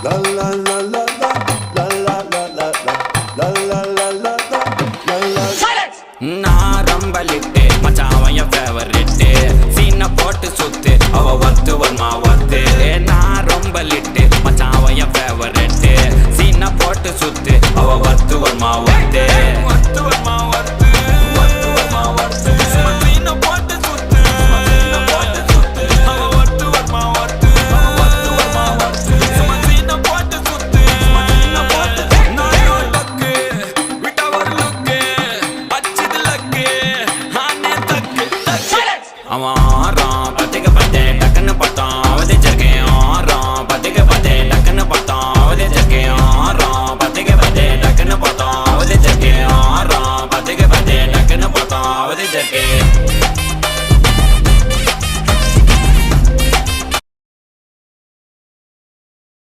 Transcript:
La la la la la la la la la la la la la la la. Silence. நான் ரொம்ப lid மச்சான் அவன் என் ஃபேவரிட்டு சீனை போட்டு சுத்து அவ ஒத்து வருமா ஒத்து நான் ரொம்ப லிட்டு மச்சான் அவன் என் ஃபேவரிட்டு சீனை போட்டு சுத்து அவ ஒத்து வருமா ஒத்து